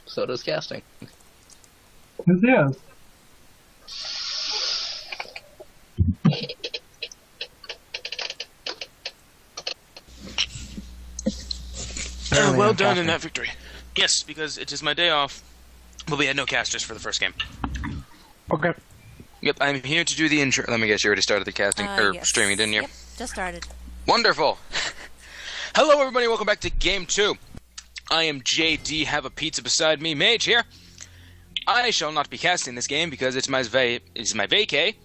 So does casting. Yeah. Well done in that victory. Yes, because it is my day off. But we had no casters for the first game. Okay. Yep, I'm here to do the intro. Let me guess, you already started the casting or Yes. streaming, didn't you? Yep, just started. Wonderful. Hello, everybody. Welcome back to Game 2. I am JD. Have a pizza beside me. Mage here. I shall not be casting this game because it's my vacay.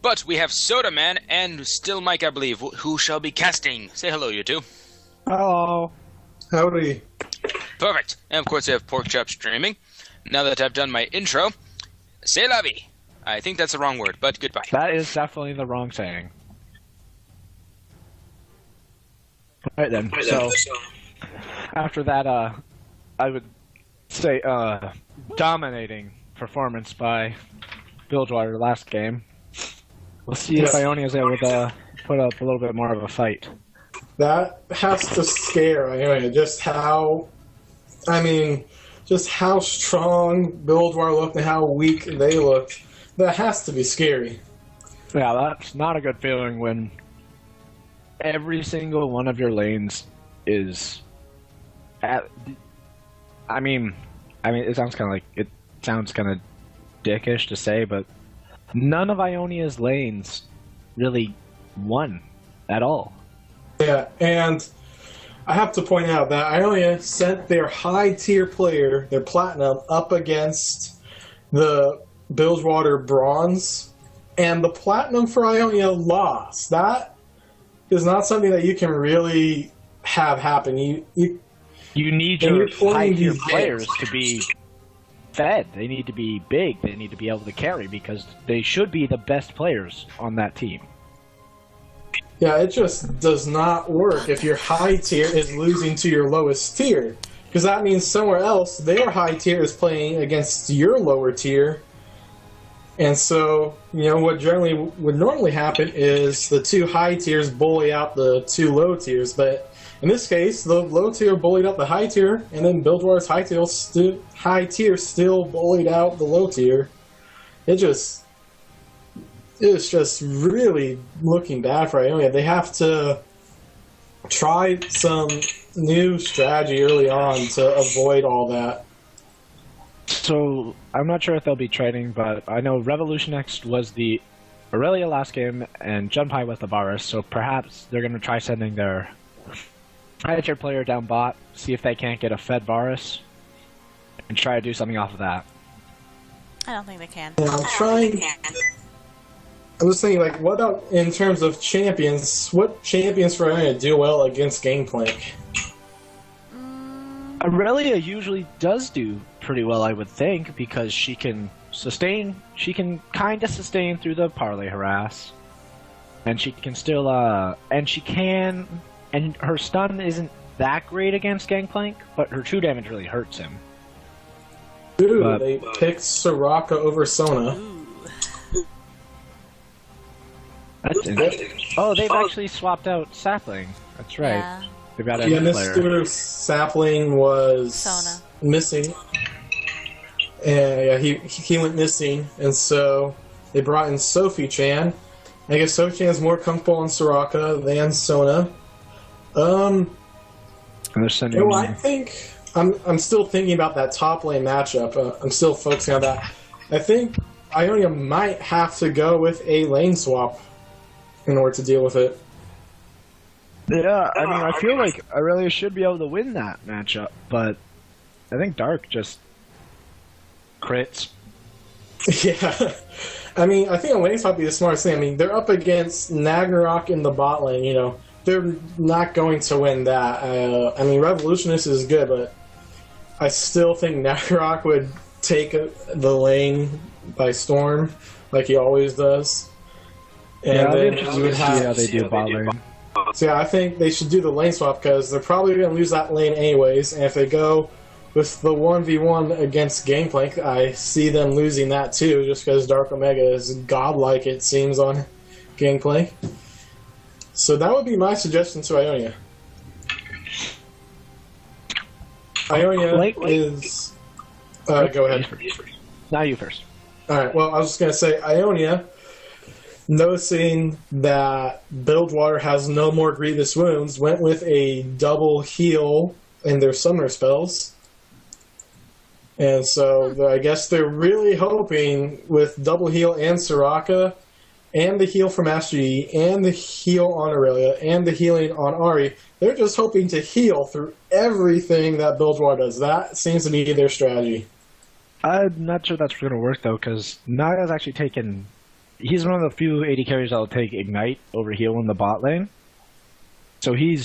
But we have Soda Man and still Mike, I believe, who shall be casting. Say hello, you two. Hello. Howdy. Perfect. And of course, I have Porkchop streaming. Now that I've done my intro, c'est la vie. I think that's the wrong word, but goodbye. That is definitely the wrong saying. Alright then, so after that, I would say, dominating performance by Bilgewater last game. We'll see if Ionia is able to put up a little bit more of a fight. That has to scare Ionia, just how strong Bilgewater looked and how weak they looked. That has to be scary. Yeah, that's not a good feeling when every single one of your lanes is at. I mean, it sounds kind of dickish to say, but none of Ionia's lanes really won at all. Yeah, and I have to point out that Ionia sent their high-tier player, their Platinum, up against the Bilgewater Bronze, and the Platinum for Ionia lost. That is not something that you can really have happen. You need your high-tier players to be fed. They need to be big. They need to be able to carry because they should be the best players on that team. Yeah, it just does not work if your high tier is losing to your lowest tier. Because that means somewhere else, their high tier is playing against your lower tier. And so, what generally would normally happen is the two high tiers bully out the two low tiers. But in this case, the low tier bullied out the high tier, and then Bilgewater's high tier still bullied out the low tier. It's just really looking bad for Ionia. They have to try some new strategy early on to avoid all that. So, I'm not sure if they'll be trading, but I know Revolution X was the Aurelia last game, and Junpei was the Varus, so perhaps they're going to try sending their high-tier player down bot, see if they can't get a fed Varus, and try to do something off of that. I don't think they can. Yeah, I was thinking, what about in terms of champions? What champions for Ionia do well against Gangplank? Aurelia usually does do pretty well, I would think, because she can kind of sustain through the parley harass. And she can still, and her stun isn't that great against Gangplank, but her 2 damage really hurts him. Ooh, they picked Soraka over Sona. That's interesting. Oh, they've actually swapped out Sapling. That's right. Yeah. They've got a new player. Mr. Sapling was Sona. missing. And he went missing, and so they brought in Sophie Chan. I guess Sophie Chan is more comfortable on Soraka than Sona. And they're sending. I think I'm still thinking about that top lane matchup. I'm still focusing on that. I think Ionia might have to go with a lane swap in order to deal with it. Yeah, I feel like Aurelia should be able to win that matchup, but I think Dark just crits. Yeah. I think a lane swap would be the smartest thing. They're up against Nagnarok in the bot lane, They're not going to win that. Revolutionist is good, but I still think Nagnarok would take the lane by storm, like he always does. And then you would have... see how they do bot lane. So yeah, I think they should do the lane swap because they're probably going to lose that lane anyways. And if they go with the 1v1 against Gangplank, I see them losing that too, just because Dark Omega is godlike, it seems, on Gangplank. So that would be my suggestion to Ionia. Ionia is Go ahead. Now you first. Alright, well, I was just going to say, Ionia, noticing that Bilgewater has no more grievous wounds, went with a double heal in their summoner spells. And so I guess they're really hoping with double heal and Soraka, and the heal from Master Yi, and the heal on Aurelia, and the healing on Ari, they're just hoping to heal through everything that Bilgewater does. That seems to be their strategy. I'm not sure that's going to work, though, because Naga's actually taken... He's one of the few AD carries that'll take Ignite over heal in the bot lane. So he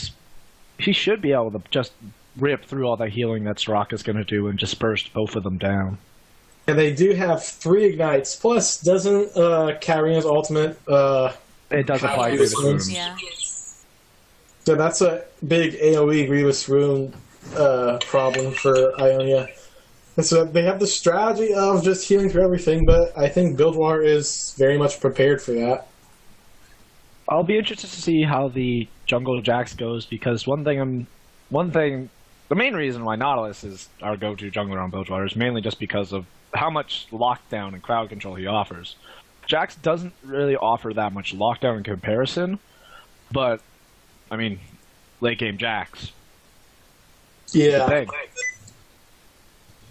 should be able to just rip through all the healing that Soraka's going to do and disperse both of them down. And they do have 3 Ignites, plus doesn't Carrion's ultimate... it does apply to Grievous the Wounds? wounds. Yeah. So that's a big AoE Grievous Rune problem for Ionia. And so they have the strategy of just healing through everything, but I think Bilgewater is very much prepared for that. I'll be interested to see how the jungle Jax goes, because the main reason why Nautilus is our go-to jungler on Bilgewater is mainly just because of how much lockdown and crowd control he offers. Jax doesn't really offer that much lockdown in comparison, but, I mean, late game Jax. Yeah.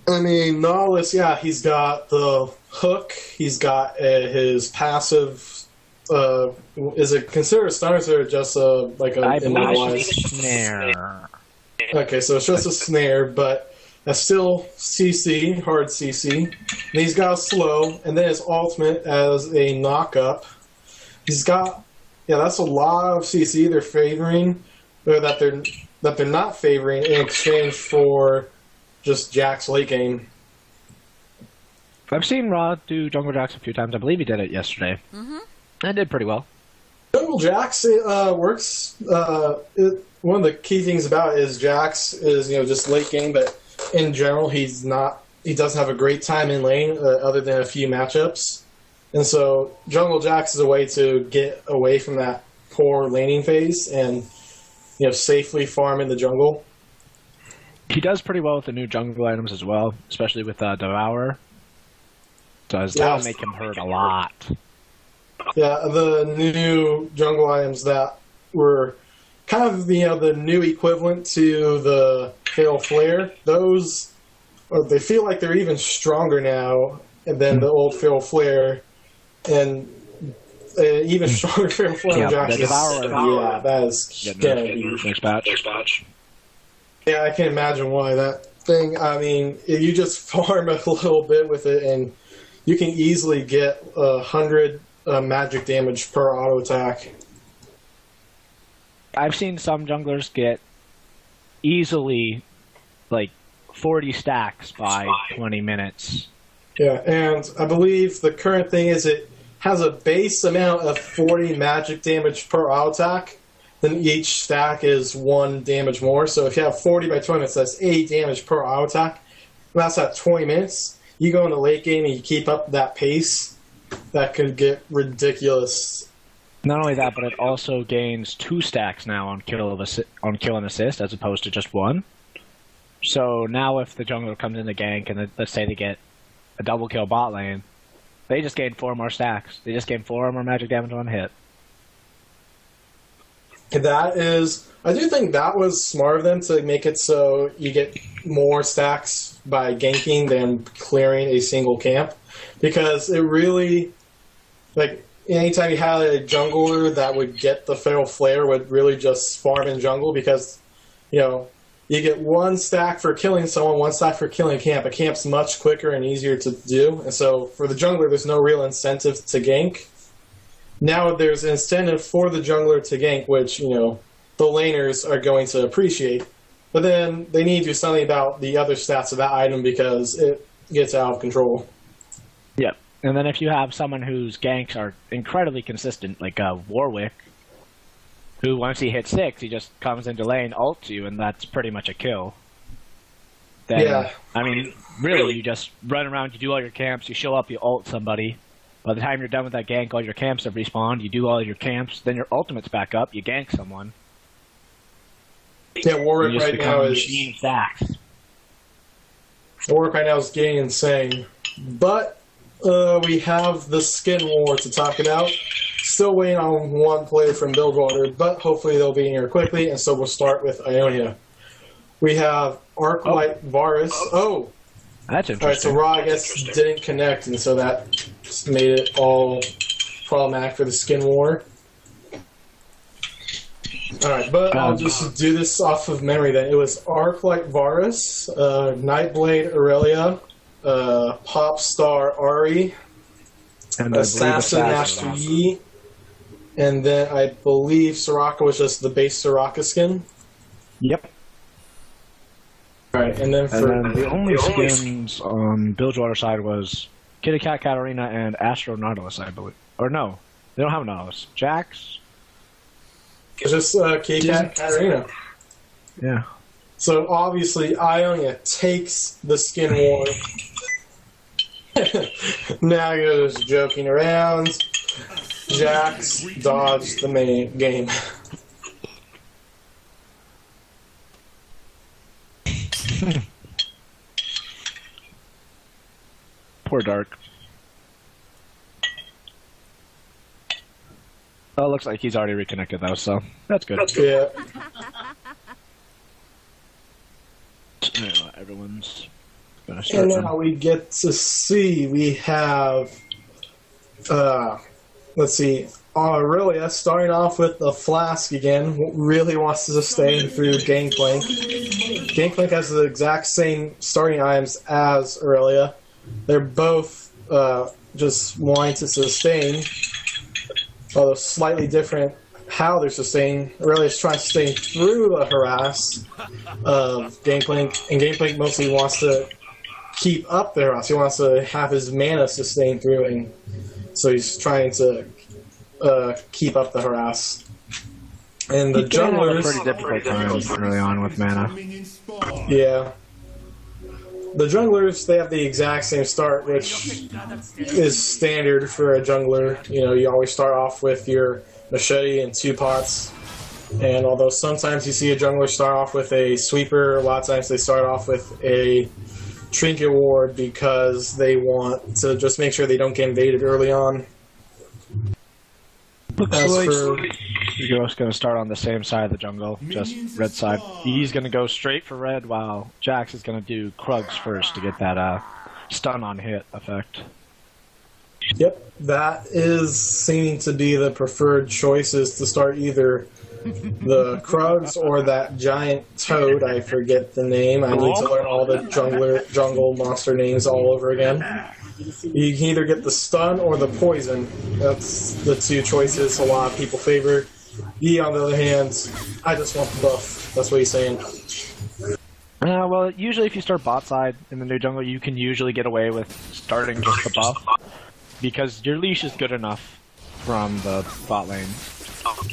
I mean, Nautilus, yeah, he's got the hook, he's got his passive, is it considered a stun or just like a I believe immobilized? it's a snare. Okay, so it's just a snare, but that's still CC, hard CC. And he's got a slow, and then his ultimate as a knock-up. He's got, yeah, that's a lot of CC they're favoring, or that they're not favoring in exchange for just Jax late game. I've seen Rod do jungle Jax a few times. I believe he did it yesterday. Mm-hmm. And did pretty well. Jungle Jax works. One of the key things about it is Jax is just late game, but in general he doesn't have a great time in lane other than a few matchups, and so Jungle Jax is a way to get away from that poor laning phase and safely farm in the jungle. He does pretty well with the new jungle items as well, especially with Devour. Does that'll make him hurt a lot. Yeah, the new jungle items that were kind of the new equivalent to the Fatal Flare. Those, they feel like they're even stronger now than the old Fatal Flare, and even stronger Fatal Flare. Yeah, Jax. the Devourer. Yeah, that is gonna be next batch. Yeah, I can imagine why that thing. I mean, you just farm a little bit with it, and you can easily get 100 magic damage per auto attack. I've seen some junglers get easily like 40 stacks by 20 minutes. Yeah, and I believe the current thing is it has a base amount of 40 magic damage per auto attack. Then each stack is 1 damage more. So if you have 40 by 20 minutes, that's 8 damage per auto attack. And that's at 20 minutes. You go in the late game and you keep up that pace, that could get ridiculous. Not only that, but it also gains 2 stacks now on kill and assist as opposed to just 1. So now if the jungler comes in the gank and let's say they get a double kill bot lane, they just gain 4 more stacks. They just gain 4 more magic damage on hit. That is, I do think that was smart of them to make it so you get more stacks by ganking than clearing a single camp, because it really, like, anytime you had a jungler that would get the Fatal Flare would really just farm in jungle, because, you get 1 stack for killing someone, 1 stack for killing a camp. A camp's much quicker and easier to do, and so for the jungler, there's no real incentive to gank. Now there's an incentive for the jungler to gank, which, the laners are going to appreciate. But then they need to do something about the other stats of that item because it gets out of control. Yep. And then if you have someone whose ganks are incredibly consistent, like Warwick, who once he hits 6, he just comes into lane, ults you, and that's pretty much a kill. Then, Yeah. I mean, really, you just run around, you do all your camps, you show up, you ult somebody. By the time you're done with that gank, all your camps have respawned, you do all your camps, then your ultimate's back up, you gank someone. Yeah, Warwick You just right now become is... machine stacks. The work right now is getting insane. But we have the skin war to talk about. Still waiting on one player from Bilgewater, but hopefully they'll be in here quickly, and so we'll start with Ionia. We have Arclight Varus. Oh! That's interesting. Alright, so Raw, I guess, didn't connect, and so that made it all problematic for the skin war. Alright, but I'll just do this off of memory then. It was Arclight Varus, Nightblade Aurelia, Popstar Ari, And Assassin Master Yi, and then I believe Soraka was just the base Soraka skin. Yep. Alright, and then for... And then the only skins on Bilgewater side was Kitty Cat Katarina and Astro Nautilus, I believe. Or no, they don't have Nautilus. Jax? It's just Kitty Cat Katarina. Yeah. So obviously Ionia takes the skin war. Now you're just joking around. Jax dodged the main game. Poor Dark. Oh, it looks like he's already reconnected though, so that's good. Yeah. Everyone's gonna start. And now we get to see, we have, let's see, Aurelia starting off with the Flask again, really wants to sustain through Gangplank. Gangplank has the exact same starting items as Aurelia. They're both just wanting to sustain, although slightly different how they're sustaining. Aurelia's trying to sustain through the harass of Gangplank, and Gangplank mostly wants to keep up the harass. He wants to have his mana sustain through, and so he's trying to keep up the harass. And the junglers... pretty difficult time early on with mana. Yeah. The junglers, they have the exact same start, which is standard for a jungler. You know, you always start off with your machete and 2 pots. And although sometimes you see a jungler start off with a sweeper, a lot of times they start off with a trinket ward because they want to just make sure they don't get invaded early on. Looks like Hugo's going to start on the same side of the jungle, just red side. He's going to go straight for red, while Jax is going to do Krugs first to get that stun on hit effect. Yep, that is seeming to be the preferred choices to start either the Krugs or that giant toad. I forget the name. I need to learn all the jungle monster names all over again. You can either get the stun or the poison. That's the 2 choices a lot of people favor. Yi, on the other hand, I just want the buff. That's what he's saying. Well, usually if you start bot side in the new jungle, you can usually get away with starting just the buff, because your leash is good enough from the bot lane.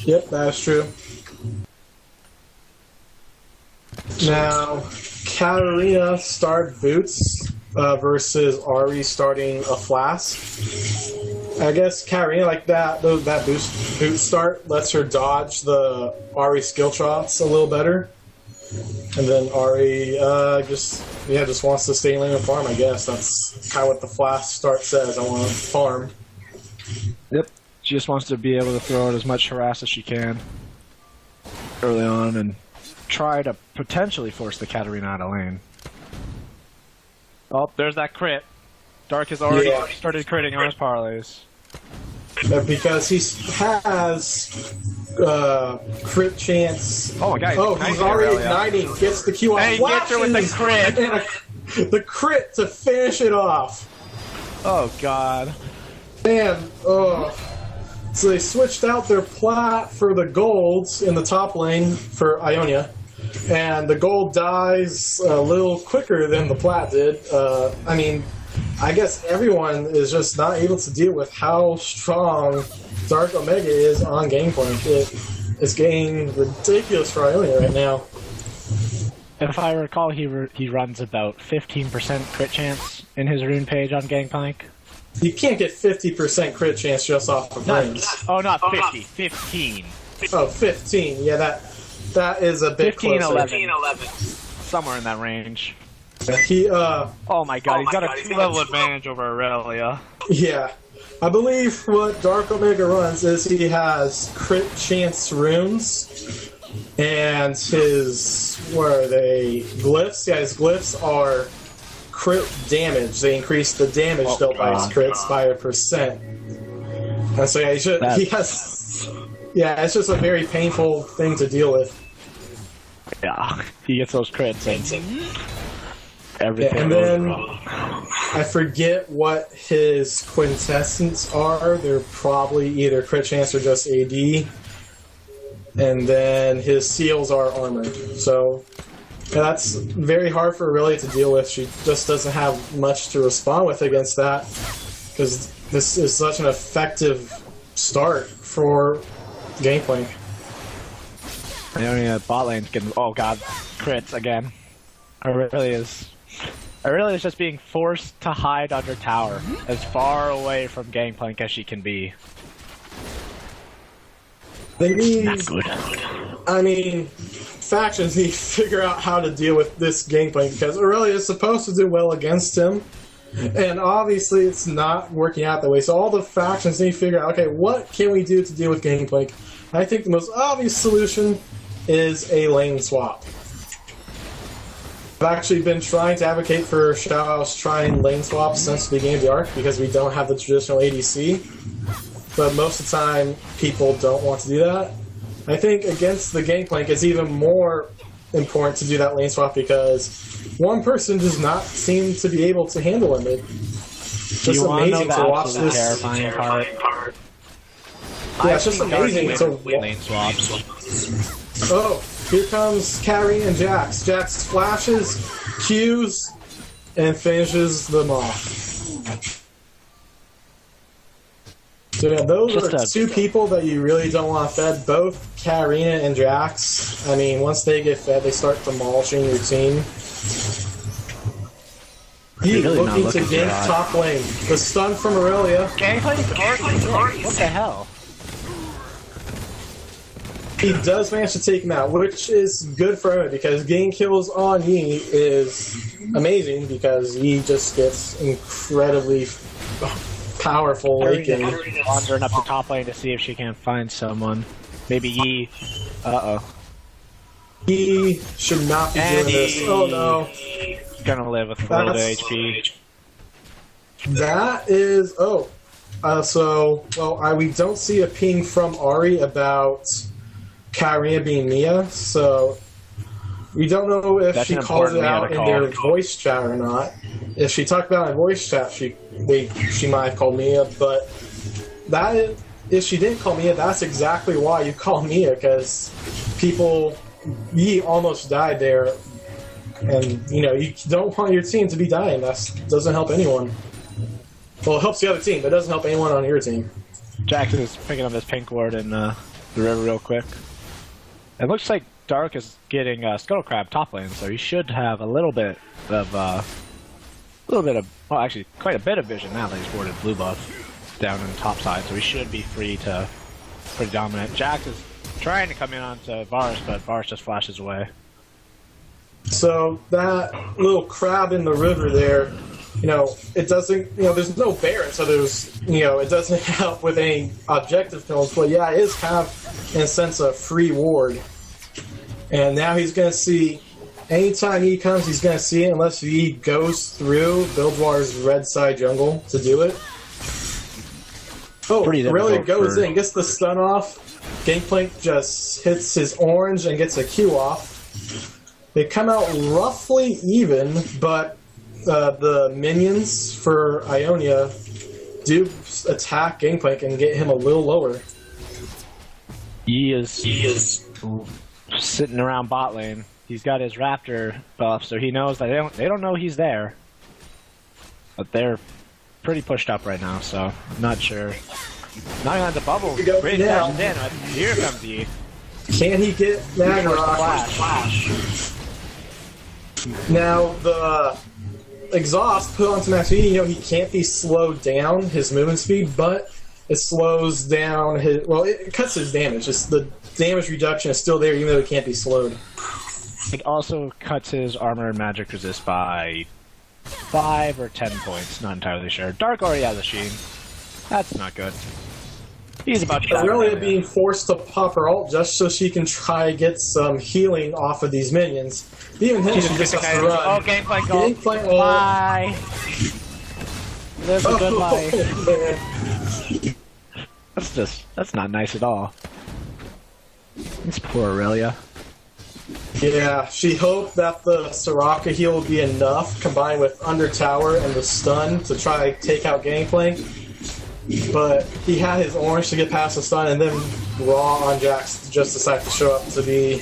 Yep, that's true. Now, Katarina start boots versus Ari starting a Flask. I guess Katarina, like that boot start lets her dodge the Ari skill shots a little better. And then Ari just wants to stay in lane and farm, I guess. That's kind of what the Flask start says. I want to farm. Yep. She just wants to be able to throw out as much harass as she can early on and try to potentially force the Katarina out of lane. Oh, there's that crit. Dark has already started critting on his parlays. Because he has crit chance. Oh my god! Oh, he's already igniting. Gets the Q on. Hey, he gets her with the crit. And the crit to finish it off. Oh god. Man, so they switched out their plat for the golds in the top lane for Ionia. And the gold dies a little quicker than the plat did. I mean, I guess everyone is just not able to deal with how strong Dark Omega is on Gangplank. It's getting ridiculous for Ionia right now. If I recall, he runs about 15% crit chance in his rune page on Gangplank. You can't get 50% crit chance just off of rings. Oh, not 50. 15. Oh, 15. Yeah, that is a bit 15, closer. 11. Somewhere in that range. He, Oh my god, he's got a 2-level advantage over Aurelia. yeah. I believe what Dark Omega runs is he has crit chance runes, and his, what are they, glyphs? Yeah, his glyphs are crit damage. They increase the damage dealt by his crits by 1%. And so yeah, he has, yeah, it's just a very painful thing to deal with. Yeah, he gets those crits and everything. Yeah, and then I forget what his quintessence are. They're probably either crit chance or just AD. And then his seals are armored. So that's very hard for Aurelia to deal with. She just doesn't have much to respond with against that, because this is such an effective start for Gangplank. Ionia bot lane's getting, oh god, crits again. Aurelia's just being forced to hide under tower, as far away from Gangplank as she can be. They need, Not good. I mean, factions need to figure out how to deal with this Gangplank, because Aurelia is supposed to do well against him, and obviously it's not working out that way. So all the factions need to figure out, okay, what can we do to deal with Gangplank? I think the most obvious solution is a lane swap. I've actually been trying to advocate for Xiao's trying lane swaps since the beginning of the arc, because we don't have the traditional ADC. But most of the time, people don't want to do that. I think against the Gangplank, it's even more important to do that lane swap, because one person does not seem to be able to handle him. It's just amazing to watch this. Terrifying part. Yeah, it's just amazing to lane swaps. Oh, here comes Carrie and Jax. Jax flashes, Qs, and finishes them off. So yeah, those are two people that you really don't want fed. Both Karina and Jax. I mean, once they get fed, they start demolishing your team. He's really looking not to looking gank top lane. The stun from Aurelia. What the hell? He does manage to take him out, which is good for him, because getting kills on Yi is amazing, because Yi just gets incredibly powerful late game. Wandering up the top lane to see if she can find someone. Maybe Yi. He should not be doing this. Oh no. He's gonna live with full HP. That is... Oh. We don't see a ping from Ari about Karina being Mia, so we don't know if she calls it out in their voice chat or not. If she talked about it in voice chat, she might have called Mia, but if she didn't call Mia, that's exactly why you call Mia, because Yi almost died there, and you don't want your team to be dying. That doesn't help anyone. Well, it helps the other team, but it doesn't help anyone on your team. Jackson is picking up his pink ward in the river real quick. It looks like Dark is getting Scuttle Crab top lane, so he should have a little bit of, well, actually, quite a bit of vision now that he's warded blue buff down in the top side, so he should be free to pretty dominant. Jax is trying to come in onto Varus, but Varus just flashes away. So that little crab in the river there, it doesn't, there's no Baron, so there's, it doesn't help with any objective kills, but yeah, it is kind of, in a sense, a free ward. And now he's going to see, anytime he comes, he's going to see it, unless he goes through Bilgewater's red side jungle to do it. Oh, really goes in, gets the stun off, Gangplank just hits his orange and gets a Q off. They come out roughly even, but the minions for Ionia do attack Gangplank and get him a little lower. He is sitting around bot lane. He's got his Raptor buff, so he knows that they don't know he's there. But they're pretty pushed up right now, so I'm not sure. Now he lands a bubble. Great dash in, but here comes the... Can he get Magnerock? Now, the exhaust put onto max speed, he can't be slowed down, his movement speed, but it slows down his... Well, it cuts his damage. Just the damage reduction is still there, even though it can't be slowed. It also cuts his armor and magic resist by 5 or 10 points, not entirely sure. Dark already has a Sheen. That's not good. He's about to die. Aurelia being forced to pop her ult just so she can try to get some healing off of these minions. Even then, she just has to run. Oh, gameplay goal. Gameplay ult. Bye. There's a good life. That's not nice at all. This poor Aurelia. Yeah, she hoped that the Soraka heal would be enough, combined with Under Tower and the stun, to try to take out Gangplank. But he had his orange to get past the stun, and then Raw on Jax just decided to show up to be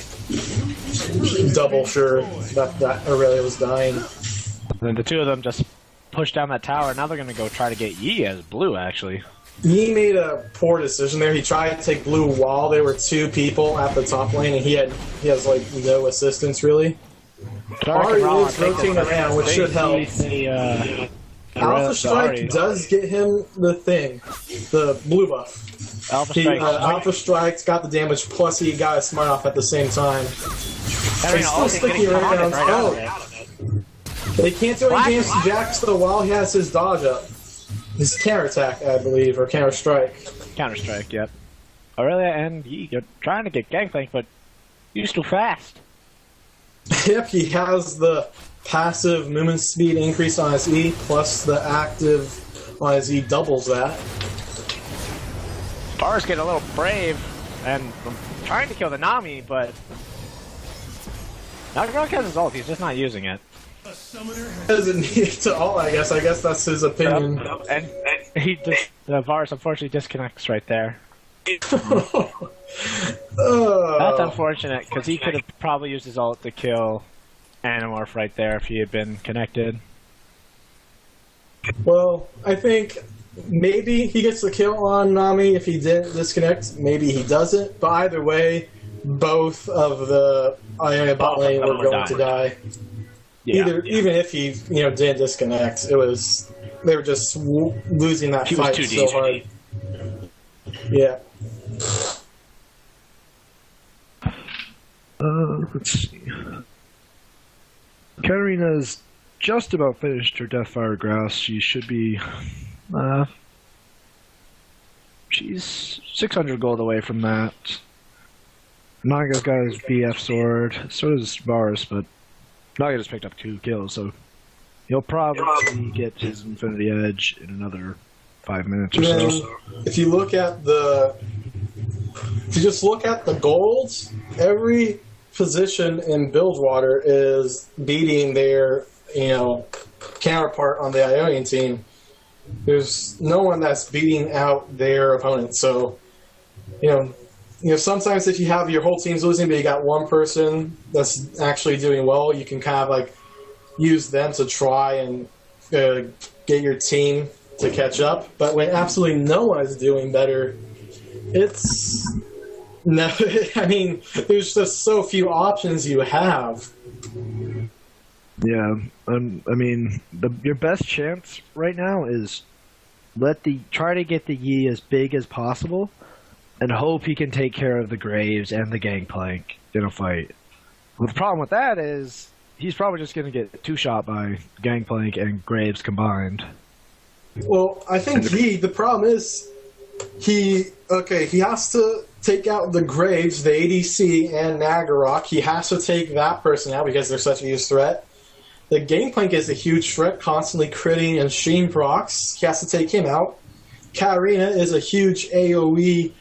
double sure that Aurelia was dying. And then the two of them just pushed down that tower. Now they're going to go try to get Yi as blue, actually. He made a poor decision there. He tried to take blue while there were two people at the top lane, and he has like no assistance really. Ari is rotating around, which should help. Alpha Strike does get him the blue buff. Alpha Strike's got the damage, plus he got a smart off at the same time. He's still sticking around. They can't do any damage to Jax though while he has his dodge up. His counterattack, I believe, or counter-strike. Counter-strike, yep. Aurelia and Yi are trying to get Gangplank, but he's too fast. Yep, he has the passive movement speed increase on his E, plus the active on his E doubles that. Bar's getting a little brave, and trying to kill the Nami, but... Nagarok has his ult, he's just not using it. Doesn't need to ult, I guess. I guess that's his opinion. And he just... The Varus unfortunately disconnects right there. That's unfortunate, because he could have probably used his ult to kill Animorph right there if he had been connected. Well, I think maybe he gets the kill on Nami if he didn't disconnect. Maybe he doesn't. But either way, both of the Ionia bot lane were going to die. Yeah, even if he didn't disconnect, they were just losing that fight so hard. Yeah. Let's see. Katarina's just about finished her Deathfire Grass. She should be... she's 600 gold away from that. Naga's got his BF sword. So does Varus, but Naga just picked up 2 kills, so he'll probably get his Infinity Edge in another 5 minutes or so. If you just look at the golds, every position in Bilgewater is beating their, counterpart on the Ionian team. There's no one that's beating out their opponent. So, sometimes if you have your whole team's losing, but you got one person that's actually doing well, you can kind of use them to try and get your team to catch up. But when absolutely no one is doing better, there's just so few options you have. Yeah, your best chance right now is try to get the Yi as big as possible, and hope he can take care of the Graves and the Gangplank in a fight. Well, the problem with that is he's probably just going to get 2-shot by Gangplank and Graves combined. Well, I think the problem is he has to take out the Graves, the ADC, and Nagarok. He has to take that person out because they're such a huge threat. The Gangplank is a huge threat, constantly critting and Sheen procs. He has to take him out. Katarina is a huge AoE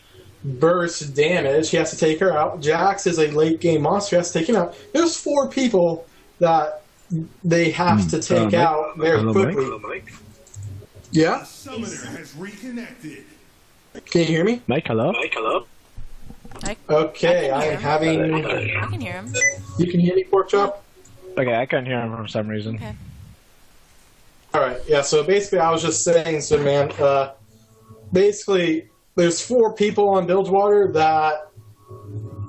burst damage. He has to take her out. Jax is a late game monster. He has to take him out. There's 4 people that they have to take out very quickly. Yeah? The summoner has reconnected. Can you hear me? Mike, hello? Okay, I'm having... I can hear him. You can hear me, Porkchop? Okay, I couldn't hear him for some reason. Okay. Alright, yeah, so basically I was just saying, basically, there's 4 people on Bilgewater that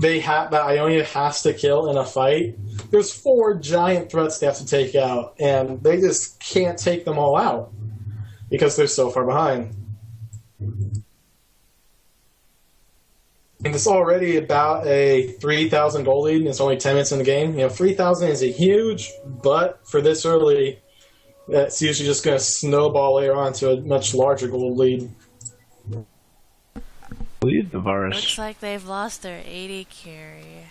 Ionia has to kill in a fight. There's 4 giant threats they have to take out, and they just can't take them all out because they're so far behind. And it's already about a 3,000 gold lead, and it's only 10 minutes in the game. 3,000 is a huge, but for this early, that's usually just going to snowball later on to a much larger gold lead. Lead the virus. Looks like they've lost their 80 carry.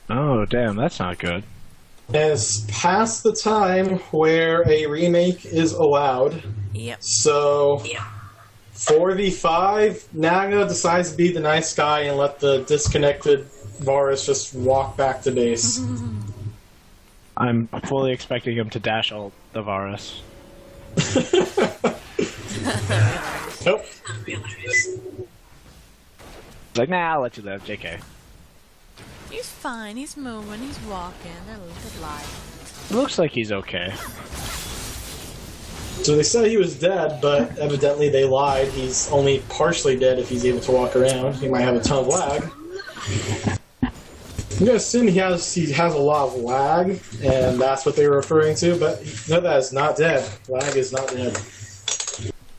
Oh, damn, that's not good. And it's past the time where a remake is allowed. Yep. So, for the 5, Naga decides to be the nice guy and let the disconnected Varus just walk back to base. I'm fully expecting him to dash ult the virus. Nope. Like, nah, I'll let you live, JK. He's fine. He's moving. He's walking. They're a little bit light. Looks like he's okay. So they said he was dead, but evidently they lied. He's only partially dead if he's able to walk around. He might have a ton of lag. I'm gonna assume he has a lot of lag, and that's what they were referring to. But no, that is not dead. Lag is not dead.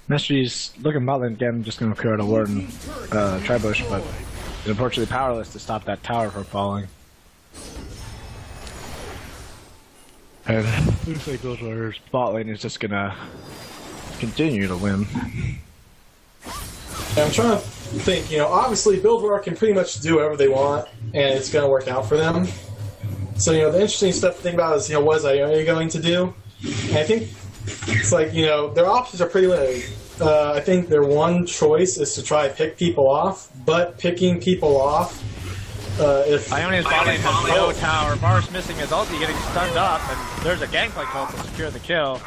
Nestry's looking bot lane again, just gonna clear out a ward and Tribush, but is unfortunately powerless to stop that tower from falling. And looks like Bilgewater's bot lane is just gonna continue to win. And I'm trying to think, obviously Bilgewater can pretty much do whatever they want, and it's going to work out for them. So, the interesting stuff to think about is, what is Ionia going to do? And I think it's like, their options are pretty limited. I think their one choice is to try to pick people off, but picking people off, if... Ionia's bot lane has no tower, Varus missing his ulti, getting stunned up, and there's a gangplank ult to secure the kill.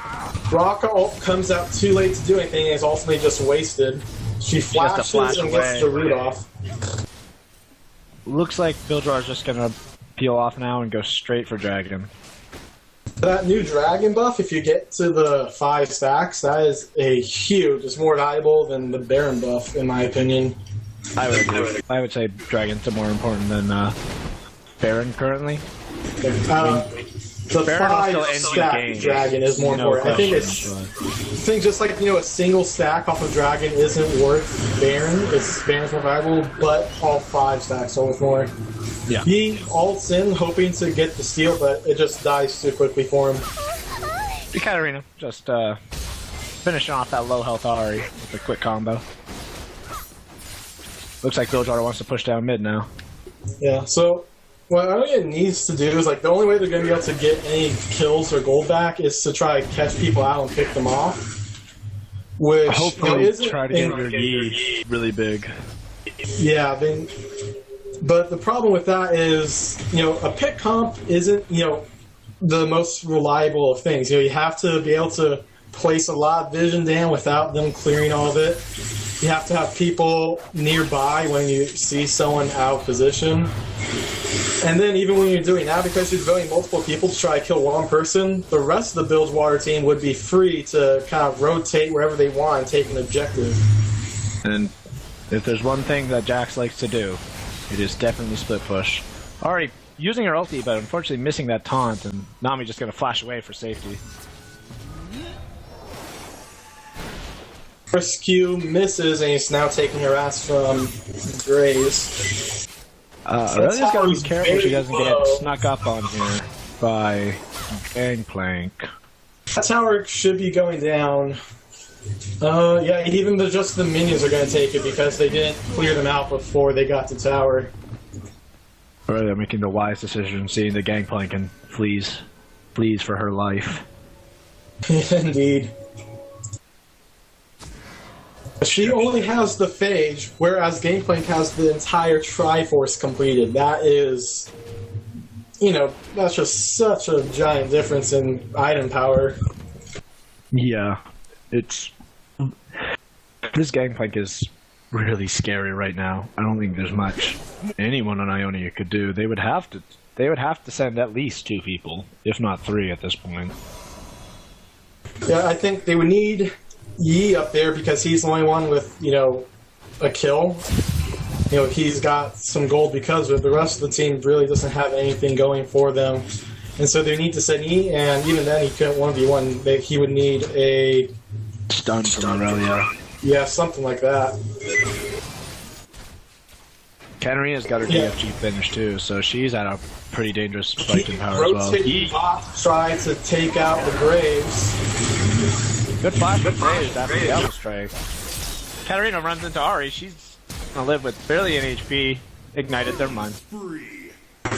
Raka ult comes out too late to do anything and is ultimately just wasted. She flashes and gets the root off. Looks like Bilgewater's just gonna peel off now and go straight for Dragon. That new Dragon buff, if you get to the 5 stacks, that is a huge, it's more valuable than the Baron buff, in my opinion. I would say Dragon's more important than Baron currently. The Baron will 5 still end you stack games. Dragon is more No important. I question, think just like, a single stack off of Dragon isn't worth Baron. Baron's more valuable, but all 5 stacks are worth more. Yeah. He ults in, hoping to get the steal, but it just dies too quickly for him. The Katarina just finishing off that low health Ahri with a quick combo. Looks like Bilgewater wants to push down mid now. Yeah, so what Ionia needs to do is, the only way they're going to be able to get any kills or gold back is to try to catch people out and pick them off. Which, hopefully isn't try to get your Yi really big. Yeah, but the problem with that is, a pick comp isn't, the most reliable of things. You have to be able to place a lot of vision down without them clearing all of it. You have to have people nearby when you see someone out of position. And then even when you're doing that, because you're devoting multiple people to try to kill one person, the rest of the Bilgewater team would be free to kind of rotate wherever they want and take an objective. And if there's one thing that Jax likes to do, it is definitely split push. Already using her ulti, but unfortunately missing that taunt, and Nami just gonna flash away for safety. First Q misses, and he's now taking harass from Graves. Aurelia's gotta be careful she doesn't get snuck up on here by Gangplank. That tower should be going down. Yeah, even just the minions are going to take it because they didn't clear them out before they got to tower. Aurelia making the wise decision, seeing the Gangplank and flees for her life. Indeed. She only has the Phage, whereas Gangplank has the entire Triforce completed. That is, that's just such a giant difference in item power. Yeah, this Gangplank is really scary right now. I don't think there's much anyone on Ionia could do. They would have to send at least 2 people, if not 3 at this point. Yeah, I think they would need Yi up there because he's the only one with, a kill. He's got some gold because of it. The rest of the team really doesn't have anything going for them. And so they need to send Yi, and even then he couldn't 1v1. He would need a Stun from Aurelia. Yeah, something like that. Katarina's got her DFG finish too, so she's at a pretty dangerous spike in power as well. Rotating bot trying to take out the Graves. Good flash with Graves after the Alpha Strike. Katarina runs into Ari. She's gonna live with barely an HP. Ignited their mind.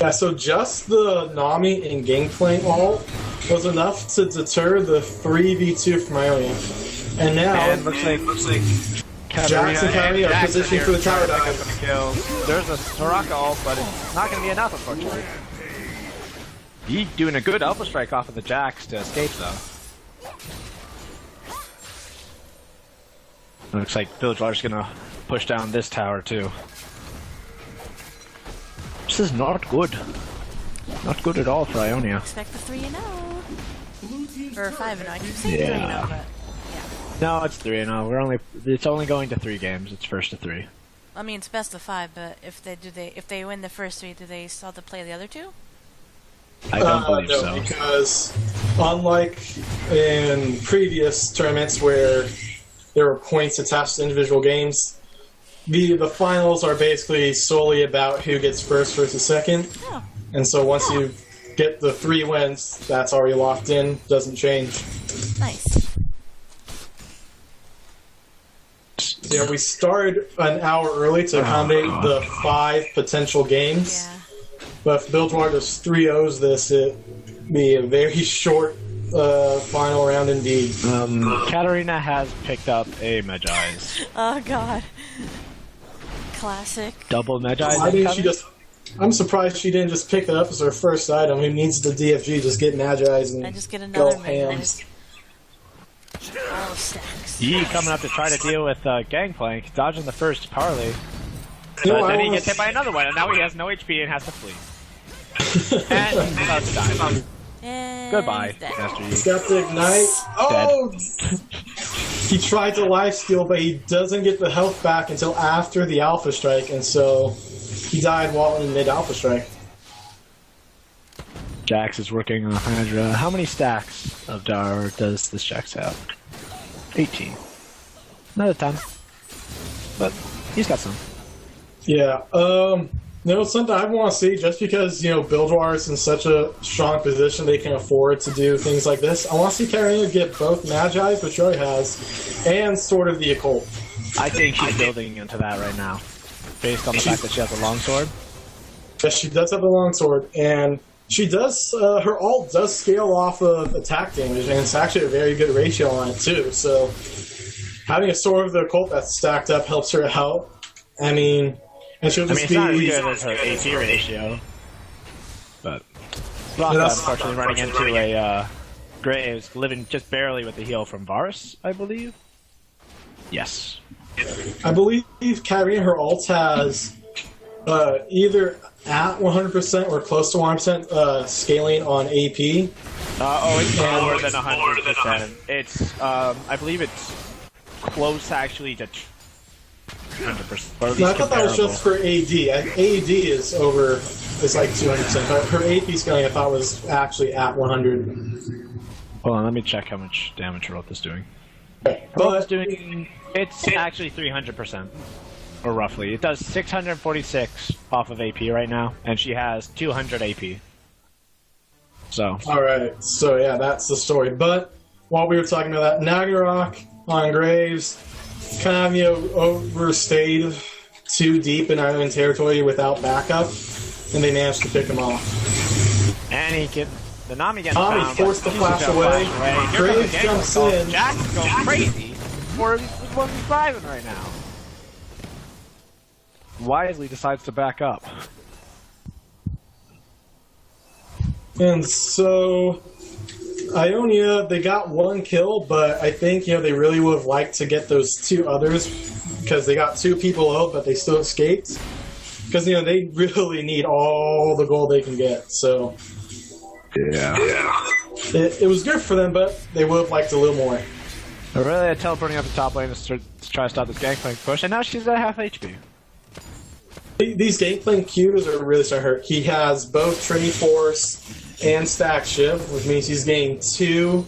Yeah, so just the Nami and Gangplank ult was enough to deter the 3v2 from Ionia. And now, And looks like Jax and Katarina are positioning for the tower dive. There's a Soraka ult, but it's not gonna be enough, unfortunately. He doing a good Alpha Strike off of the Jax to escape, though. Looks like Bilgewater's gonna push down this tower, too. This is not good. Not good at all for Ionia. Expect the 3-0. Or 5-0. I keep saying 3-0, but No, it's 3-0. It's only going to 3 games. It's first to 3. I mean it's best of 5. But if they win the first 3, do they still have to play the other 2? I don't believe no, so. Because unlike in previous tournaments where there were points attached to individual games, the finals are basically solely about who gets first versus second. Oh. And so once you get the 3 wins, that's already locked in. Doesn't change. Nice. Yeah, we started an hour early to accommodate the 5 potential games. Yeah. But if Bilgewater does 3-0s this, it'd be a very short final round indeed. Katarina has picked up a Magi's. Oh god. Classic. Double Magi's. Why didn't she incoming? just? I'm surprised she didn't just pick it up as her first item. Who needs the DFG? Just get Magi's and I just get go another ham. Magi's. All stacks. He coming up to try to deal with Gangplank, dodging the first parley. No, But I then he wanna gets hit by another one, and now he has no HP and has to flee. And he's about to die. And Goodbye, he's dead. Master Yi. He's got the ignite. Oh! He tried to lifesteal, but he doesn't get the health back until after the Alpha Strike, and so he died while in mid Alpha Strike. Jax is working on Hydra. How many stacks of Dar does this Jax have? 18. Not a ton. But he's got some. Yeah, something I want to see, just because, Bilgewater is in such a strong position they can afford to do things like this. I want to see Katarina get both Magi's, which she already has, and sort of the Occult. I think she's building into that right now. Based on the fact that she has a longsword. Yes, she does have a longsword, and she does, her ult does scale off of attack damage, and it's actually a very good ratio on it too, so having a Sword of the Occult that's stacked up helps her out. And she'll just It's not as good as her AP ratio. But Blanca, unfortunately, running into a Graves, living just barely with the heal from Varus, I believe. Yes. I believe Katarina, her ult has either at 100% or close to 100% scaling on AP. It's more than 100%. It's, I believe it's close actually to 100%. No, I thought that was just for AD. AD is like 200%, but her AP scaling I thought was actually at 100. Hold on, let me check how much damage her ult is doing. But It's actually 300%. Or roughly. It does 646 off of AP right now, and she has 200 AP. So. alright, so yeah, that's the story. But while we were talking about that, Nagarok on Graves kind of, overstayed too deep in Island territory without backup, and they managed to pick him off. And the Nami gets Nami found, forced but the she's flash gonna away. Here Graves comes the jumps Gangplank. in. Jax is going crazy. Or he's 1v5 right now. Wisely decides to back up. And so, Ionia, they got 1 kill, but I think, they really would have liked to get those 2 others, because they got 2 people out, but they still escaped. Because, they really need all the gold they can get, so... Yeah. It was good for them, but they would have liked a little more. Aurelia teleporting up the top lane to try to stop this Gangplank push, and now she's at half HP. These Gangplank Qs are really starting to hurt. He has both Trinity Force and Stack Shiv, which means he's getting 2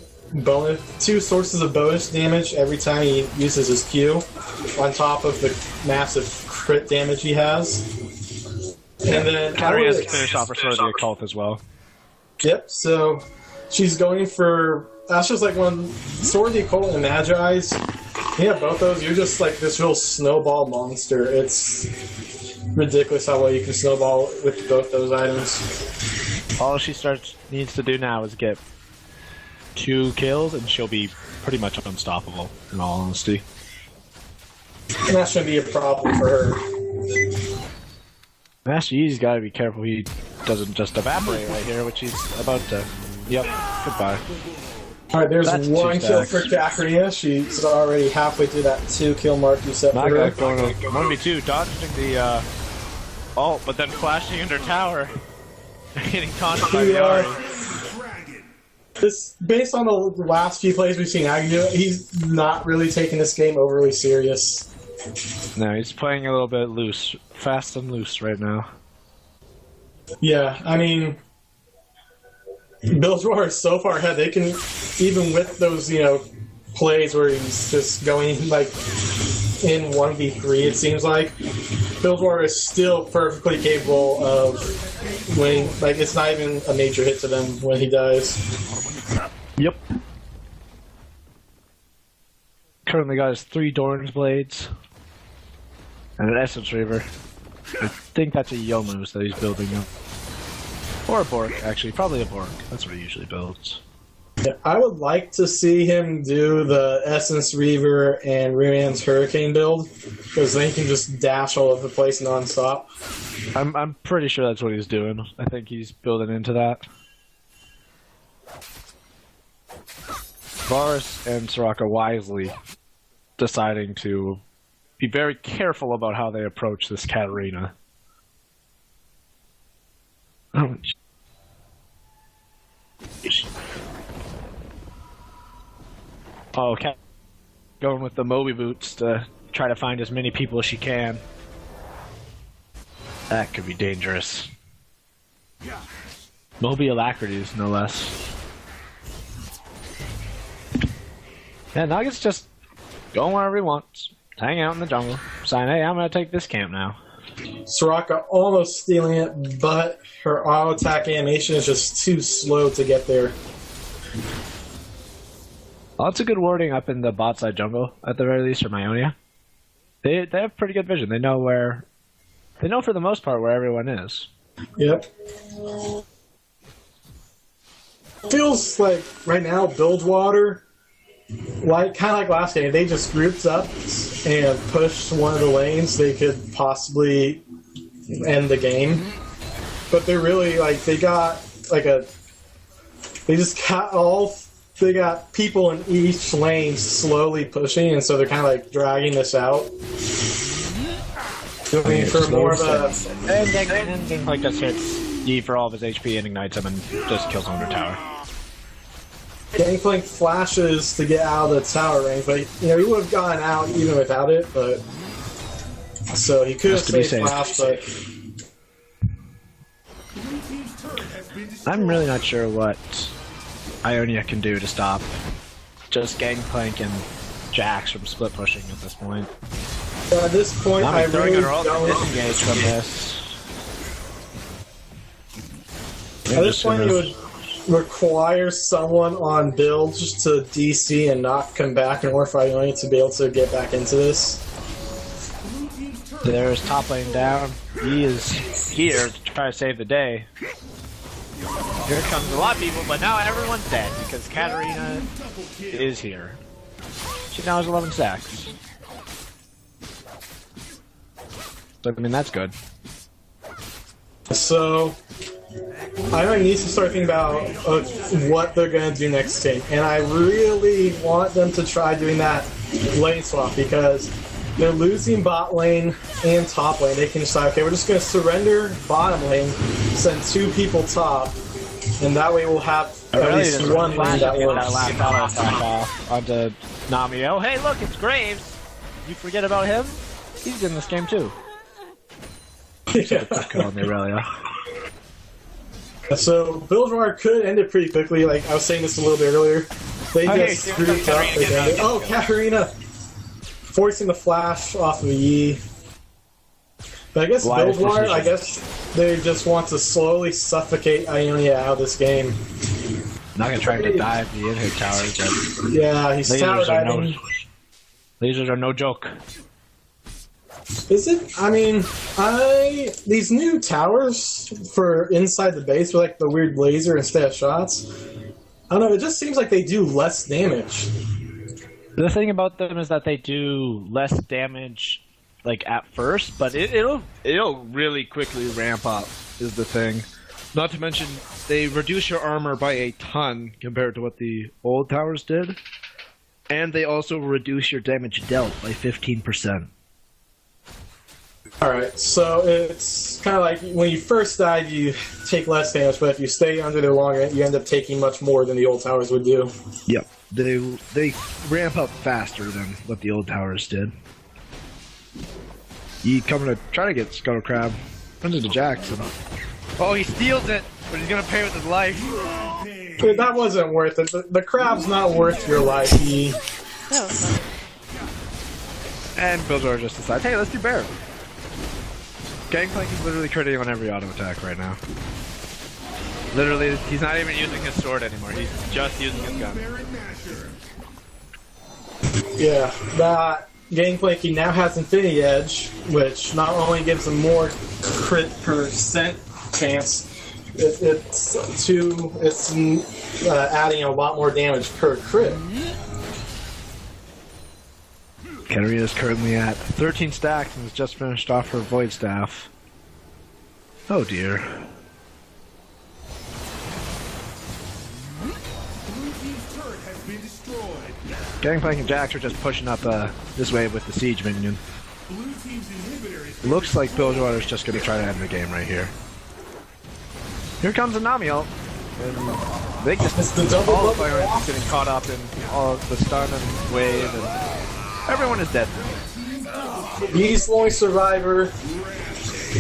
sources of bonus damage every time he uses his Q, on top of the massive crit damage he has. And then Katarina has to finish off her Sword of the Occult as well. Yep, so she's going for... That's just like when Sword of the Occult and Magi's, you have both those, you're just like this real snowball monster. It's ridiculous how well you can snowball with both those items. All she needs to do now is get 2 kills, and she'll be pretty much unstoppable, in all honesty. And that shouldn't be a problem for her. Master Yi's got to be careful he doesn't just evaporate right here, which he's about to. Yep, goodbye. Alright, there's That's 1 2 kill stacks. for Katarina. She's already halfway through that 2 kill mark you set for her. Naga going to 1v2, dodging the ult, but then flashing under tower. Getting taunted by the Ari. Dragon. This, based on the last few plays we've seen Agnew, he's not really taking this game overly serious. No, he's playing a little bit loose. Fast and loose right now. Yeah, I mean, Bilgewater is so far ahead, they can, even with those, plays where he's just going, like, in 1v3, it seems like, Bilgewater is still perfectly capable of winning. Like, it's not even a major hit to them when he dies. Yep. Currently got his 3 Doran's Blades. And an Essence Reaver. I think that's a Yomu's that he's building up. Or a Bork, actually. Probably a Bork. That's what he usually builds. Yeah, I would like to see him do the Essence Reaver and Rian's Hurricane build, because then he can just dash all over the place non-stop. I'm pretty sure that's what he's doing. I think he's building into that. Varus and Soraka wisely deciding to be very careful about how they approach this Katarina. Oh, Kat going with the Moby boots to try to find as many people as she can. That could be dangerous. Moby alacrities, no less. Yeah, Nugget's just going wherever he wants. Hang out in the jungle. Saying, hey, I'm gonna take this camp now. Soraka almost stealing it, but her auto attack animation is just too slow to get there. Lots of good warding up in the bot side jungle, at the very least, from Ionia. They have pretty good vision. They know for the most part where everyone is. Yep. Feels like right now Bilgewater, kind of like last game, they just grouped up and pushed one of the lanes. They could possibly end the game, but they're really they got they got people in each lane slowly pushing, and so they're kind of dragging this out. Looking for more of a... And then just hits Yi for all of his HP and ignites him and just kills him under tower. Gangplank flashes to get out of the tower range, but he would have gotten out even without it. But so he could have saved Flash, but I'm really not sure what Ionia can do to stop just Gangplank and Jax from split pushing at this point. at this point, I really don't. Disengage from this. At this point, it would require someone on builds to DC and not come back in order for Ionia to be able to get back into this. There's top lane down. He is here to try to save the day. Here comes a lot of people, but now everyone's dead because Katarina is here. She now has 11 stacks. So, I mean, that's good. So, Ionia needs to start thinking about what they're going to do next game. And I really want them to try doing that lane swap because they're losing bot lane and top lane. They can decide, okay, we're just going to surrender bottom lane, send 2 people top, and that way we'll have at least one lane that works. That last attack off onto Nami. Oh, hey, look, it's Graves. You forget about him? He's in this game too. Kill on the Aurelia. So, Bilgewater could end it pretty quickly. Like I was saying this a little bit earlier. They just screwed up. Oh, Katarina! Forcing the flash off of Yi. But I guess Bilgewater, they just want to slowly suffocate Ionia out of this game. Not gonna try to dive the in-hit towers. But Yeah, he's tower diving. lasers are no joke. Is it? I mean, these new towers for inside the base with like the weird laser instead of shots. I don't know. It just seems like they do less damage. The thing about them is that they do less damage, like at first, but it'll really quickly ramp up. Is the thing. Not to mention, they reduce your armor by a ton compared to what the old towers did, and they also reduce your damage dealt by 15%. Alright, so it's kind of like when you first dive, you take less damage, but if you stay under there longer, you end up taking much more than the old towers would do. Yep. They ramp up faster than what the old towers did. You coming to try to get Scuttle Crab under the Jackson. Oh, he steals it, but he's gonna pay with his life. Dude, that wasn't worth it. The crab's not worth your life. That was fun. And Bilgewater just decides, hey, let's do bear. Gangplank is literally critting on every auto attack right now. Literally, he's not even using his sword anymore. He's just using his gun. Yeah, that Gangplank now has Infinity Edge, which not only gives him more crit percent chance, it's adding a lot more damage per crit. Katarina is currently at 13 stacks and has just finished off her Void Staff. Oh dear. Gangplank and Jax are just pushing up this way with the Siege minion. Looks like Bilgewater's just going to try to end the game right here. Here comes a Nami ult. And they just It's the double all the bubble players off. getting caught up in all of the stun and wave, and everyone is dead. He's the only survivor.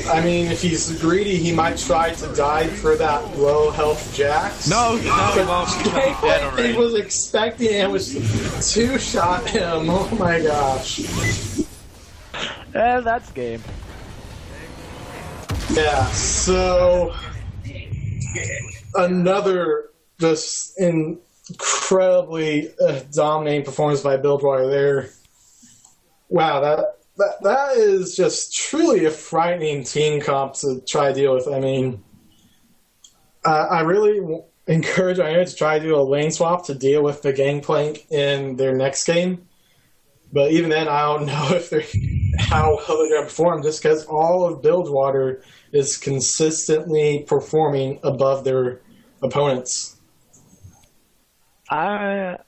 I mean, if he's greedy, he might try to dive for that low health Jax. No, he won't. He's dead already. He was expecting it, was two-shot him. Oh my gosh. And that's game. Yeah, so another just incredibly dominating performance by Bilgewater there. Wow, that is just truly a frightening team comp to try to deal with. I mean, I really encourage Ionia to try to do a lane swap to deal with the Gangplank in their next game. But even then, I don't know if how well they're going to perform, just because all of Bilgewater is consistently performing above their opponents. I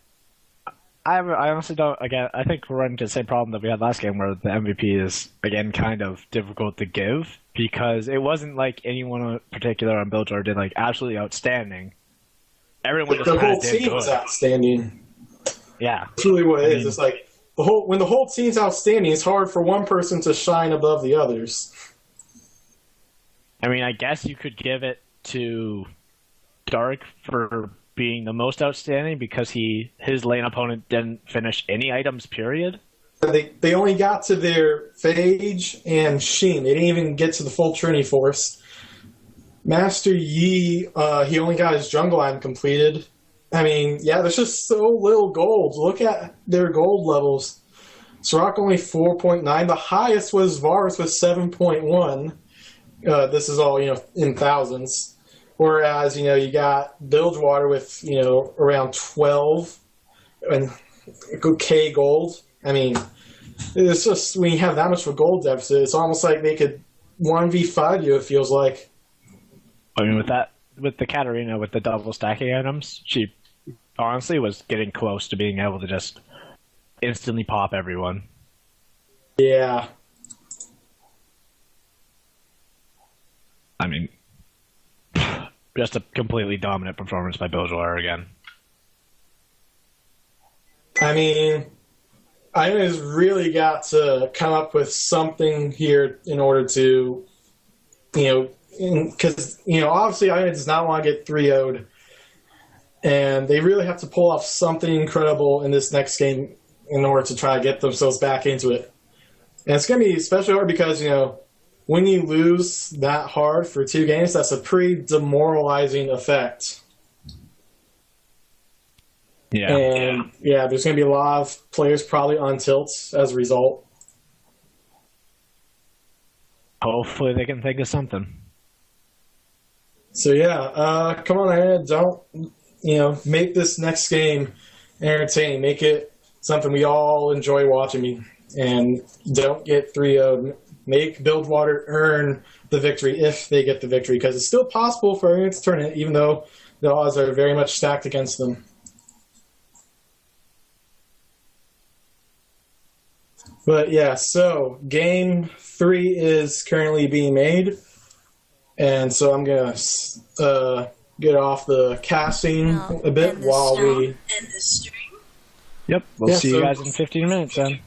honestly don't. Again, I think we're running into the same problem that we had last game, where the MVP is again kind of difficult to give, because it wasn't like anyone in particular on Bilgewater did like absolutely outstanding. Everyone just The kind whole of did team is good. outstanding. Yeah, That's really what it is. It's like when the whole team's outstanding, it's hard for one person to shine above the others. I mean, I guess you could give it to Dark for being the most outstanding because his lane opponent didn't finish any items. Period. They only got to their Phage and Sheen. They didn't even get to the full Trinity Force. Master Yi, he only got his jungle item completed. I mean, yeah, there's just so little gold. Look at their gold levels. Sirach only 4.9. The highest was Varus with 7.1. This is all, in thousands. Whereas, you got Bilgewater with, around 12 and K gold. I mean, it's just when you have that much of a gold deficit, it's almost like they could 1v5 you, it feels like. I mean, with the Katarina with the double stacking items, she honestly was getting close to being able to just instantly pop everyone. Yeah. I mean, just a completely dominant performance by Bilgewater again. I mean, Ionia's really got to come up with something here in order to, because, obviously Ionia does not want to get 3-0'd, and they really have to pull off something incredible in this next game in order to try to get themselves back into it. And it's going to be especially hard because, when you lose that hard for 2 games, that's a pretty demoralizing effect. Yeah. And yeah, there's going to be a lot of players probably on tilts as a result. Hopefully they can think of something. So yeah, come on ahead. Don't, make this next game entertaining. Make it something we all enjoy watching. And don't get 3-0. Make Bilgewater earn the victory if they get the victory, because it's still possible for Ionia to turn it, even though the odds are very much stacked against them. But yeah, so game 3 is currently being made, and so I'm gonna get off the casting a bit while we. Yep. We'll Yeah, see so- you guys in 15 minutes then.